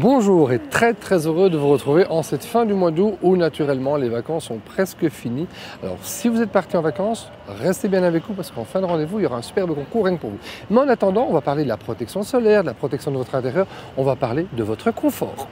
Bonjour et très heureux de vous retrouver en cette fin du mois d'août où naturellement les vacances sont presque finies. Alors si vous êtes parti en vacances, restez bien avec nous parce qu'en fin de rendez-vous, il y aura un superbe concours rien que pour vous. Mais en attendant, on va parler de la protection solaire, de la protection de votre intérieur, on va parler de votre confort.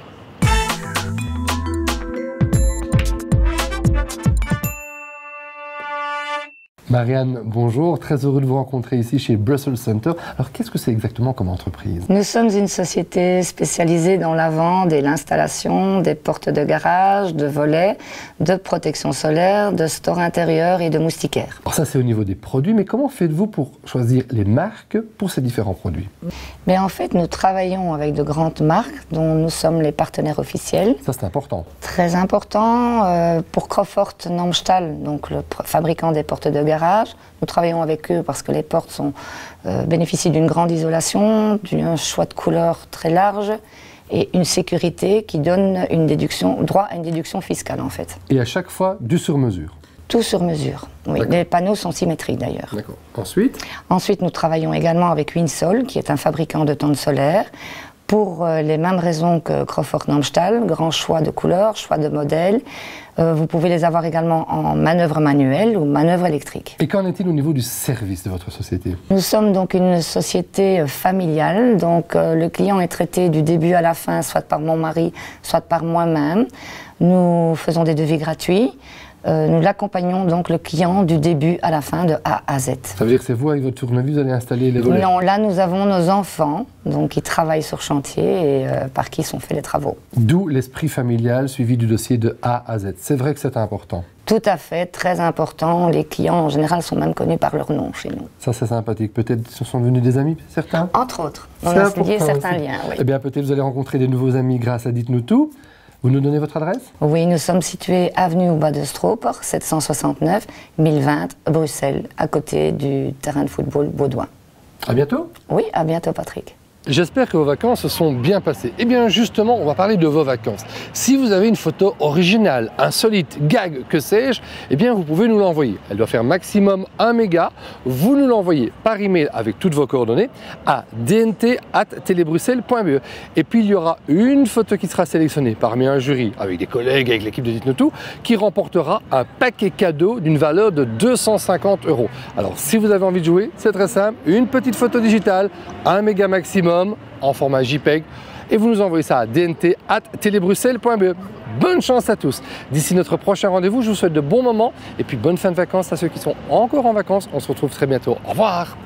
Marianne, bonjour, très heureux de vous rencontrer ici chez Brussels Center. Alors qu'est-ce que c'est exactement comme entreprise? Nous sommes une société spécialisée dans la vente et l'installation des portes de garage, de volets, de protection solaire, de stores intérieurs et de moustiquaires. Alors ça c'est au niveau des produits, mais comment faites-vous pour choisir les marques pour ces différents produits? Mais en fait, nous travaillons avec de grandes marques dont nous sommes les partenaires officiels. Ça c'est important. Très important pour Crawford Namstal, donc le fabricant des portes de garage. Nous travaillons avec eux parce que les portes bénéficient d'une grande isolation, d'un choix de couleurs très large et une sécurité qui donne droit à une déduction fiscale en fait. Et à chaque fois du sur-mesure? Tout sur mesure, oui. Les panneaux sont symétriques d'ailleurs. D'accord. Ensuite, nous travaillons également avec Winsol, qui est un fabricant de tentes solaires, pour les mêmes raisons que Crawford Namstal, grand choix de couleurs, choix de modèles. Vous pouvez les avoir également en manœuvre manuelle ou manœuvre électrique. Et qu'en est-il au niveau du service de votre société? Nous sommes donc une société familiale, donc le client est traité du début à la fin, soit par mon mari, soit par moi-même. Nous faisons des devis gratuits. Nous l'accompagnons donc le client du début à la fin, de A à Z. Ça veut dire que c'est vous avec votre tournevis, vous allez installer les volets? Non, là nous avons nos enfants, donc qui travaillent sur chantier et par qui sont faits les travaux. D'où l'esprit familial suivi du dossier de A à Z. C'est vrai que c'est important. Tout à fait, très important. Les clients en général sont même connus par leur nom chez nous. Ça c'est sympathique. Peut-être ce sont devenus des amis, certains? Entre autres. On a lié certains liens, oui. Eh bien peut-être vous allez rencontrer des nouveaux amis grâce à Dites-nous tout. Vous nous donnez votre adresse? Oui, nous sommes situés avenue au Bas de Stroop, 769 1020 Bruxelles, à côté du terrain de football Baudouin. À bientôt. Oui, à bientôt Patrick. J'espère que vos vacances se sont bien passées. Eh bien justement, on va parler de vos vacances. Si vous avez une photo originale, insolite, gag, que sais-je, eh bien vous pouvez nous l'envoyer. Elle doit faire maximum 1 méga. Vous nous l'envoyez par email avec toutes vos coordonnées à dnt@telebruxelles.be. Et puis il y aura une photo qui sera sélectionnée parmi un jury avec des collègues, avec l'équipe de Dites-nous tout, qui remportera un paquet cadeau d'une valeur de 250 €. Alors si vous avez envie de jouer, c'est très simple, une petite photo digitale, 1 méga maximum, en format JPEG, et vous nous envoyez ça à dnt@telebruxelles.be. Bonne chance à tous. D'ici notre prochain rendez-vous, je vous souhaite de bons moments et puis bonne fin de vacances à ceux qui sont encore en vacances. On se retrouve très bientôt. Au revoir.